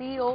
CEO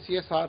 CSR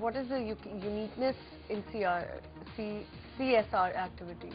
what is the uniqueness in CSR activities?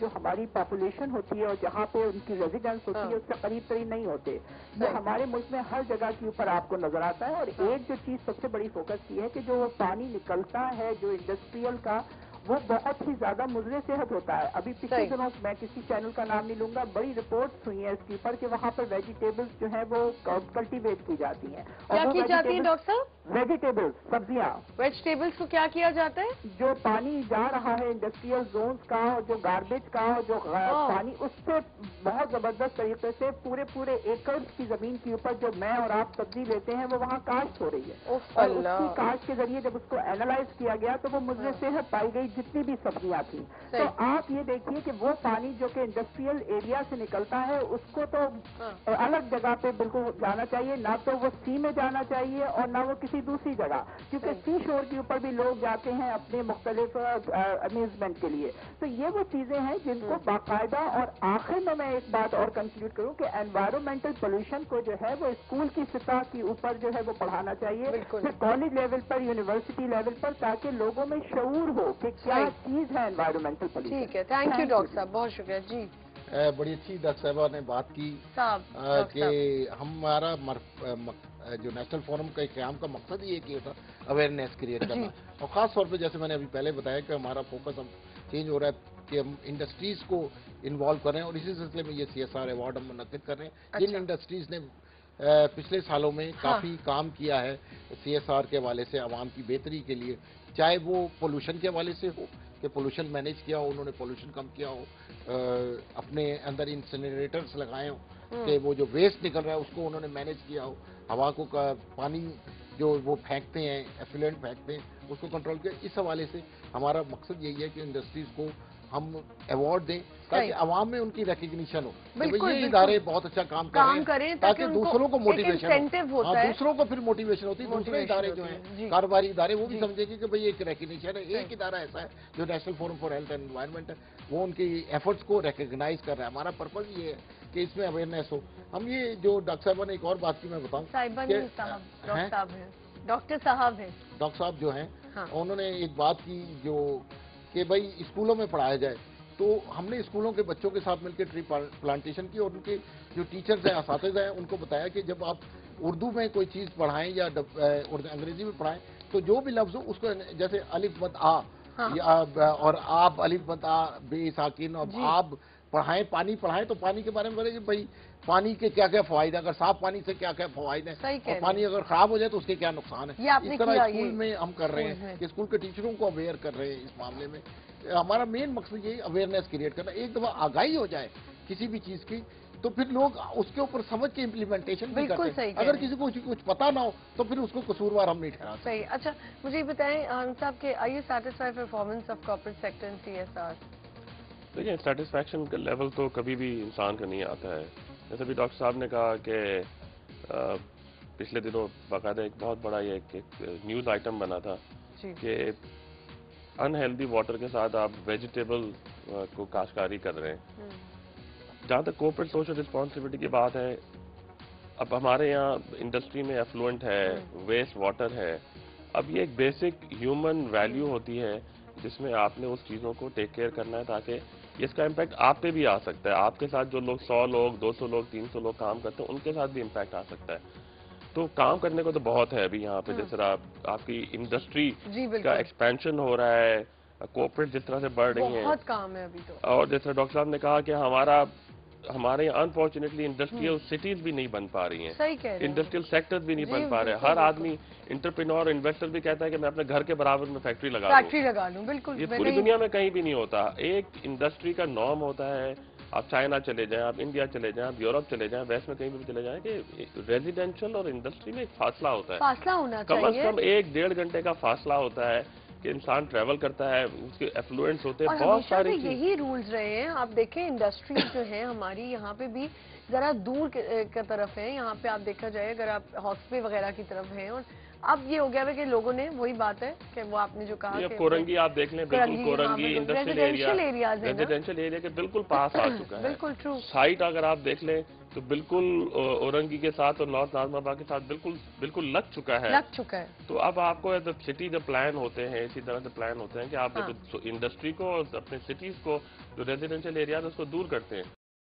جو ہماری population ہوتی ہے اور جہاں پہ ان کی ریزیڈنس ہوتی ہے اس سے قریب ترین نہیں ہوتے. تو ہمارے ملک میں ہر جگہ کے اوپر آپ کو نظر آتا ہے. اور ایک جو چیز سب سے بڑی فوکس کی ہے کہ جو پانی نکلتا ہے جو انڈسٹریل کا وہ بہت ہی زیادہ مضر صحت ہوتا ہے. ابھی پچھلے دنوں میں کسی چینل کا نام نہیں لوں گا, بڑی رپورٹس ہوئی ہیں اس کے اوپر کہ وہاں پر ویجیٹیبلز جو ہیں وہ کلٹیویٹ کی جاتی ہیں. کیا کی جاتی ہیں ڈاکٹر صاحب؟ ویجیٹیبلز, سبزیاں. ویجیٹیبلز کو کیا کیا جاتا ہے؟ جو پانی جا رہا ہے انڈسٹریل زونز کا اور جو گاربیج کا اور جو پانی اس سے بہت زبردست طریقے سے پورے ایکڑز کی زمین کے اوپر جو میں اور آپ سبزی لیتے ہیں وہ وہاں کاشت ہو رہی ہے. اور اس کی کاشت کے ذریعے جب اس کو اینالائز کیا گیا تو وہ مضر صحت پائی گئی جتنی بھی سبزیاں تھیں. تو آپ یہ دیکھیے کہ وہ پانی جو کہ انڈسٹریل ایریا سے نکلتا ہے اس کو تو الگ جگہ پہ بالکل جانا چاہیے, نہ تو وہ سی میں جانا چاہیے اور نہ وہ کسی دوسری جگہ, کیونکہ سی شور کے اوپر بھی لوگ جاتے ہیں اپنے مختلف امیوزمنٹ کے لیے. تو یہ وہ چیزیں ہیں جن کو باقاعدہ, اور آخر میں ایک بات اور کنکلوڈ کروں کہ انوائرمنٹل پولوشن کو جو ہے وہ اسکول کی سطح کے اوپر جو ہے وہ پڑھانا چاہیے, پھر کالج لیول پر, یونیورسٹی لیول پر, تاکہ لوگوں میں شعور ہو کہ کیا چیز ہے انوائرمنٹل پولوشن. ٹھیک ہے, تھینک یو ڈاکٹر صاحب, بہت شکریہ. جی بڑی اچھی ڈاکٹر صاحبہ نے بات کی کہ ہمارا جو نیشنل فورم کا قیام کا مقصد ہی ایک یہ تھا اویئرنیس کریٹ کرنا, اور خاص طور پہ جیسے میں نے ابھی پہلے بتایا کہ ہمارا فوکس اب چینج ہو رہا ہے کہ ہم انڈسٹریز کو انوالو کریں, اور اسی سلسلے میں یہ CSR ایوارڈ ہم منعقد کر رہے ہیں جن انڈسٹریز نے پچھلے سالوں میں کافی کام کیا ہے CSR کے حوالے سے عوام کی بہتری کے لیے, چاہے وہ پولوشن کے حوالے سے ہو کہ پولوشن مینیج کیا ہو, انہوں نے پولوشن کم کیا ہو, اپنے اندر انسینریٹرز لگائے ہوں کہ وہ جو ویسٹ نکل رہا ہے اس کو انہوں نے مینیج کیا ہو, ہوا کو پانی جو وہ پھینکتے ہیں ایفلوئنٹ پھینکتے ہیں اس کو کنٹرول کیا. اس حوالے سے ہمارا مقصد یہی ہے کہ انڈسٹریز کو ہم ایوارڈ دیں تاکہ عوام میں ان کی ریکگنیشن ہو, یہ ادارے بہت اچھا کام کر رہے ہیں تاکہ دوسروں کو موٹیویشن ہو, دوسروں کو پھر موٹیویشن ہوتی ہے. دوسرے ادارے جو ہیں کاروباری ادارے وہ بھی سمجھیں گے کہ بھئی ایک ریکگنیشن ہے, ایک ادارہ ایسا ہے جو national forum for health and environment ہے, وہ ان کی ایفرٹس کو ریکگنائز کر رہا ہے. ہمارا پرپز یہ ہے کہ اس میں اویئرنیس ہو. ہم یہ جو ڈاکٹر صاحبہ نے ایک اور بات کی میں بتاؤں, ڈاکٹر صاحب جو ہیں انہوں نے ایک بات کی جو کہ بھئی اسکولوں میں پڑھایا جائے, تو ہم نے اسکولوں کے بچوں کے ساتھ مل کے ٹری پلانٹیشن کی, اور ان کے جو ٹیچرز ہیں, اساتذہ ہیں, ان کو بتایا کہ جب آپ اردو میں کوئی چیز پڑھائیں یا انگریزی میں پڑھائیں تو جو بھی لفظ ہو اس کو, جیسے الف مد آ اور آپ الف مد آ بے ساکن, اور آپ پڑھائیں پانی پڑھائیں تو پانی کے بارے میں بولے کہ بھائی پانی کے کیا کیا فوائد ہیں, اگر صاف پانی سے کیا کیا فوائد ہیں, اور پانی اگر خراب ہو جائے تو اس کے کیا نقصان ہے. اس طرح اسکول میں ہم کر رہے ہیں کہ اسکول کے ٹیچروں کو اویئر کر رہے ہیں اس معاملے میں. ہمارا مین مقصد یہی اویئرنیس کریٹ کرنا. ایک دفعہ آگاہی ہو جائے کسی بھی چیز کی تو پھر لوگ اس کے اوپر سمجھ کے امپلیمنٹیشن بھی کرتے ہیں. اگر کسی کو کچھ پتا نہ ہو تو پھر اس کو قصوروار ہم نہیں ٹھہراتے. صحیح. اچھا مجھے یہ بتائیں صاحب کہ are you satisfied performance of corporate sector in CSR؟ دیکھیں سیٹسفیکشن کا لیول تو کبھی بھی انسان کا نہیں آتا ہے. جیسے بھی ڈاکٹر صاحب نے کہا کہ پچھلے دنوں باقاعدہ ایک بہت بڑا یہ نیوز آئٹم بنا تھا کہ انہیلدی واٹر کے ساتھ آپ ویجیٹیبل کو کاشتکاری کر رہے ہیں. جہاں تک کارپوریٹ سوشل رسپانسبلٹی کی بات ہے, اب ہمارے یہاں انڈسٹری میں ایفلوئنٹ ہے, ویسٹ واٹر ہے, اب یہ ایک بیسک ہیومن ویلیو ہوتی ہے جس میں آپ نے اس چیزوں کو ٹیک کیئر کرنا ہے تاکہ اس کا امپیکٹ آپ پہ بھی آ سکتا ہے. آپ کے ساتھ جو لوگ 100 لوگ 200 لوگ 300 لوگ کام کرتے ہیں ان کے ساتھ بھی امپیکٹ آ سکتا ہے. تو کام کرنے کو تو بہت ہے ابھی یہاں پہ. جس طرح آپ کی انڈسٹری کا ایکسپینشن ہو رہا ہے, کوپریٹ جس طرح سے بڑھ رہی ہیں, بہت کام ہے ابھی تو. اور جس طرح ڈاکٹر صاحب نے کہا کہ ہمارے یہاں انفارچونیٹلی انڈسٹریل سٹیز بھی نہیں بن پا رہی ہیں, انڈسٹریل سیکٹر بھی نہیں بن پا رہے. ہر آدمی انٹرپرینور انویسٹر بھی کہتا ہے کہ میں اپنے گھر کے برابر میں فیکٹری لگا لوں. بالکل, یہ پوری دنیا میں کہیں بھی نہیں ہوتا. ایک انڈسٹری کا نارم ہوتا ہے, آپ چائنا چلے جائیں, آپ انڈیا چلے جائیں, آپ یورپ چلے جائیں, ویسٹ میں کہیں بھی چلے جائیں, کہ ریزیڈینشل اور انڈسٹری میں ایک فاصلہ ہوتا ہے. فاصلہ ہونا چاہیے, کم از کم 1-1.5 گھنٹے کا فاصلہ ہوتا ہے کہ انسان ٹریول کرتا ہے, اس کے ایفلوئنٹس ہوتے ہیں, بہت ساری چیز. یہی رولز رہے ہیں. آپ دیکھیں انڈسٹریز جو ہیں ہماری یہاں پہ بھی ذرا دور کی طرف ہیں. یہاں پہ آپ دیکھا جائے اگر آپ ہاکسبے وغیرہ کی طرف ہیں, اور اب یہ ہو گیا ہے کہ لوگوں نے وہی بات ہے کہ وہ آپ نے جو کہا کہ کورنگی آپ دیکھ لیں، بالکل Korangi industrial area residential area کے بالکل پاس آ چکا ہے. بالکل ٹرو. سائٹ اگر آپ دیکھ لیں تو بالکل اورنگی کے ساتھ اور نارتھ نازم آباد کے ساتھ بالکل لگ چکا ہے. تو اب آپ کو سٹی جو پلان ہوتے ہیں اسی طرح سے پلان ہوتے ہیں کہ آپ انڈسٹری کو اور اپنے سٹیز کو جو ریزیڈینشیل ایریا ہے اس کو دور کرتے ہیں.